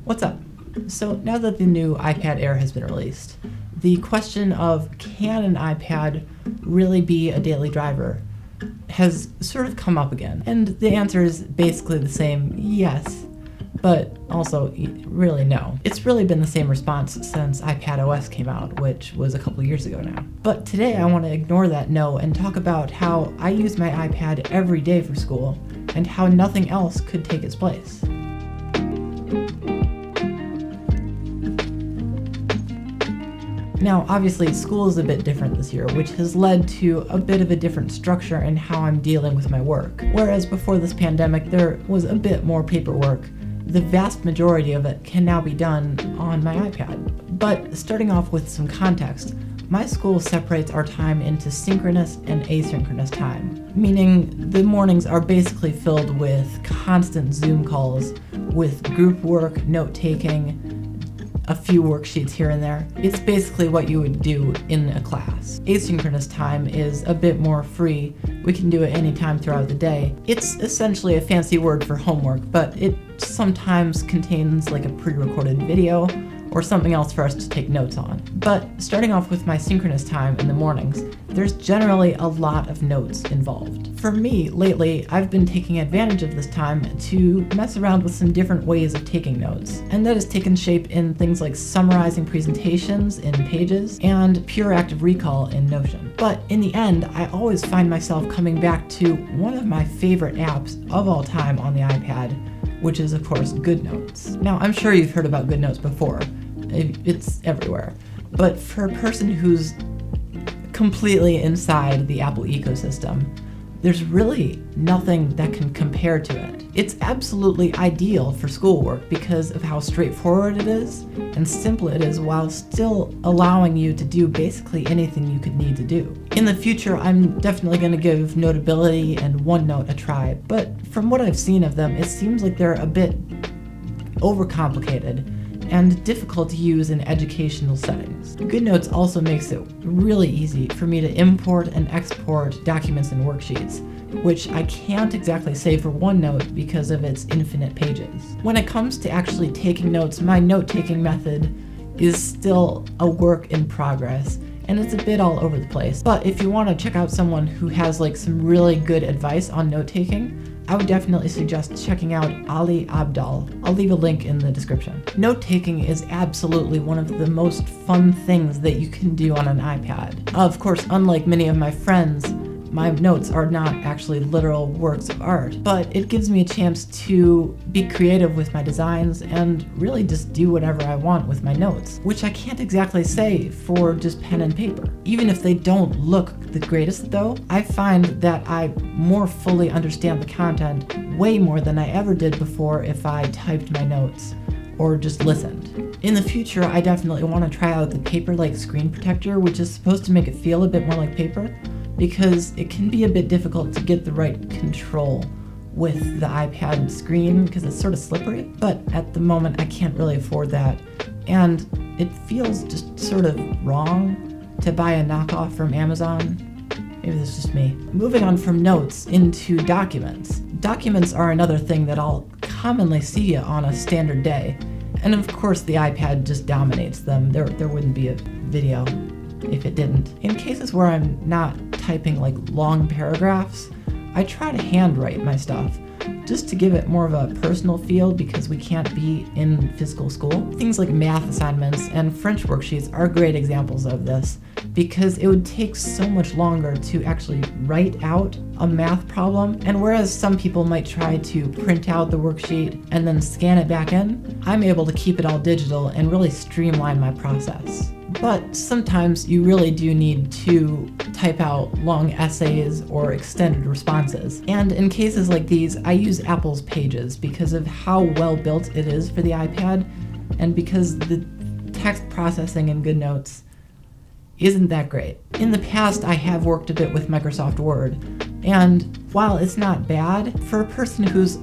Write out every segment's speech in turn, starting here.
What's up? So now that the new iPad Air has been released, the question of can an iPad really be a daily driver has sort of come up again. And the answer is basically the same, yes, but also really no. It's really been the same response since iPad OS came out, which was a couple years ago now. But today I want to ignore that no and talk about how I use my iPad every day for school and how nothing else could take its place. Now, obviously, school is a bit different this year, which has led to a bit of a different structure in how I'm dealing with my work. Whereas before this pandemic, there was a bit more paperwork. The vast majority of it can now be done on my iPad. But starting off with some context, my school separates our time into synchronous and asynchronous time, meaning the mornings are basically filled with constant Zoom calls, with group work, note-taking, a few worksheets here and there. It's basically what you would do in a class. Asynchronous time is a bit more free. We can do it anytime throughout the day. It's essentially a fancy word for homework, but it sometimes contains like a pre-recorded video or something else for us to take notes on. But starting off with my synchronous time in the mornings, there's generally a lot of notes involved. For me, lately, I've been taking advantage of this time to mess around with some different ways of taking notes. And that has taken shape in things like summarizing presentations in Pages and pure active recall in Notion. But in the end, I always find myself coming back to one of my favorite apps of all time on the iPad, which is of course GoodNotes. Now, I'm sure you've heard about GoodNotes before. It's everywhere. But for a person who's completely inside the Apple ecosystem, there's really nothing that can compare to it. It's absolutely ideal for schoolwork because of how straightforward it is and simple it is while still allowing you to do basically anything you could need to do. In the future, I'm definitely going to give Notability and OneNote a try, but from what I've seen of them, it seems like they're a bit overcomplicated and difficult to use in educational settings. GoodNotes also makes it really easy for me to import and export documents and worksheets, which I can't exactly say for OneNote because of its infinite pages. When it comes to actually taking notes, my note-taking method is still a work in progress, and it's a bit all over the place. But if you want to check out someone who has like some really good advice on note-taking, I would definitely suggest checking out Ali Abdal. I'll leave a link in the description. Note-taking is absolutely one of the most fun things that you can do on an iPad. Of course, unlike many of my friends, my notes are not actually literal works of art, but it gives me a chance to be creative with my designs and really just do whatever I want with my notes, which I can't exactly say for just pen and paper. Even if they don't look the greatest though, I find that I more fully understand the content way more than I ever did before if I typed my notes or just listened. In the future, I definitely want to try out the paper-like screen protector, which is supposed to make it feel a bit more like paper, because it can be a bit difficult to get the right control with the iPad screen because it's sort of slippery, but at the moment I can't really afford that, and it feels just sort of wrong to buy a knockoff from Amazon. Maybe that's just me. Moving on from notes into documents. Documents are another thing that I'll commonly see on a standard day, and of course the iPad just dominates them. There wouldn't be a video if it didn't. In cases where I'm not typing like long paragraphs, I try to handwrite my stuff just to give it more of a personal feel because we can't be in physical school. Things like math assignments and French worksheets are great examples of this because it would take so much longer to actually write out a math problem, and whereas some people might try to print out the worksheet and then scan it back in, I'm able to keep it all digital and really streamline my process. But sometimes you really do need to type out long essays or extended responses. And in cases like these, I use Apple's Pages because of how well built it is for the iPad and because the text processing in GoodNotes isn't that great. In the past, I have worked a bit with Microsoft Word, and while it's not bad, for a person who's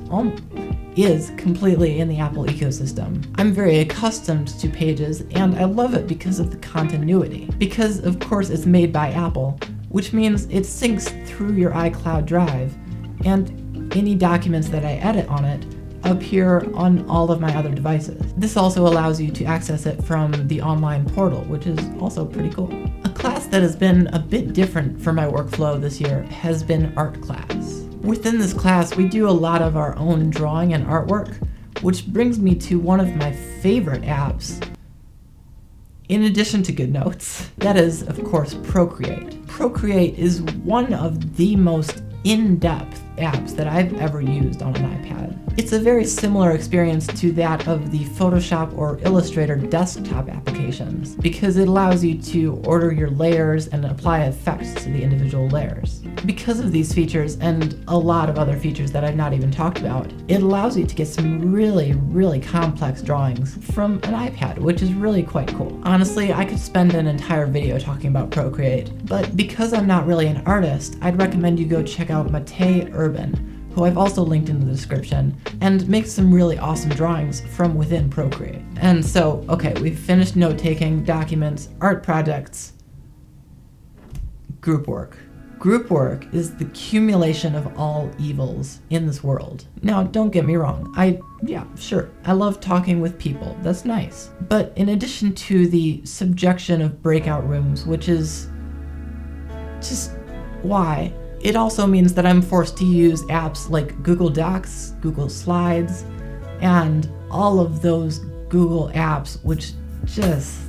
is completely in the Apple ecosystem, I'm very accustomed to Pages, and I love it because of the continuity. Because, of course, it's made by Apple, which means it syncs through your iCloud drive, and any documents that I edit on it up here on all of my other devices. This also allows you to access it from the online portal, which is also pretty cool. A class that has been a bit different for my workflow this year has been art class. Within this class, we do a lot of our own drawing and artwork, which brings me to one of my favorite apps, in addition to GoodNotes. That is, of course, Procreate. Procreate is one of the most in-depth apps that I've ever used on an iPad. It's a very similar experience to that of the Photoshop or Illustrator desktop applications, because it allows you to order your layers and apply effects to the individual layers. Because of these features and a lot of other features that I've not even talked about, it allows you to get some really, really complex drawings from an iPad, which is really quite cool. Honestly, I could spend an entire video talking about Procreate, but because I'm not really an artist, I'd recommend you go check out Matei Urban, who I've also linked in the description, and makes some really awesome drawings from within Procreate. And so, okay, we've finished note-taking, documents, art projects, group work. Group work is the accumulation of all evils in this world. Now, don't get me wrong, sure, I love talking with people, that's nice. But in addition to the subjection of breakout rooms, which is just why, it also means that I'm forced to use apps like Google Docs, Google Slides, and all of those Google apps, which just,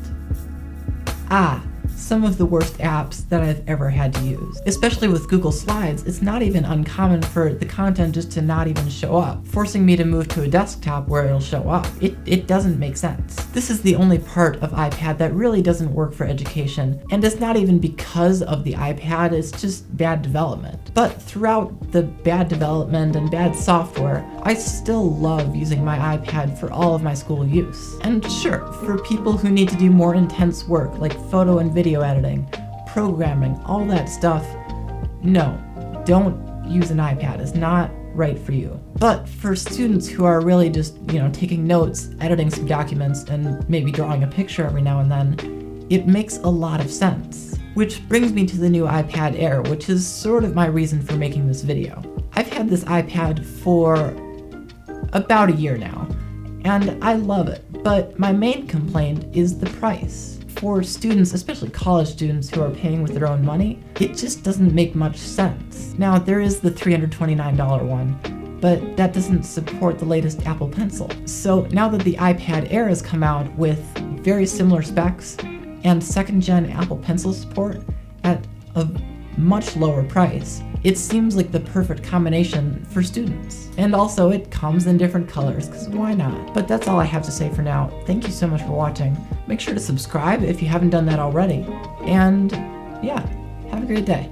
some of the worst apps that I've ever had to use. Especially with Google Slides, it's not even uncommon for the content just to not even show up, forcing me to move to a desktop where it'll show up. It doesn't make sense. This is the only part of iPad that really doesn't work for education, and it's not even because of the iPad, it's just bad development. But throughout the bad development and bad software, I still love using my iPad for all of my school use. And sure, for people who need to do more intense work like photo and video editing, programming, all that stuff, no, don't use an iPad. It's not right for you. But for students who are really just, taking notes, editing some documents, and maybe drawing a picture every now and then, it makes a lot of sense. Which brings me to the new iPad Air, which is sort of my reason for making this video. I've had this iPad for about a year now, and I love it, but my main complaint is the price. For students, especially college students who are paying with their own money, it just doesn't make much sense. Now, there is the $329 one, but that doesn't support the latest Apple Pencil. So now that the iPad Air has come out with very similar specs and second-gen Apple Pencil support at a much lower price, it seems like the perfect combination for students. And also, it comes in different colors, because why not? But that's all I have to say for now. Thank you so much for watching. Make sure to subscribe if you haven't done that already. And yeah, have a great day.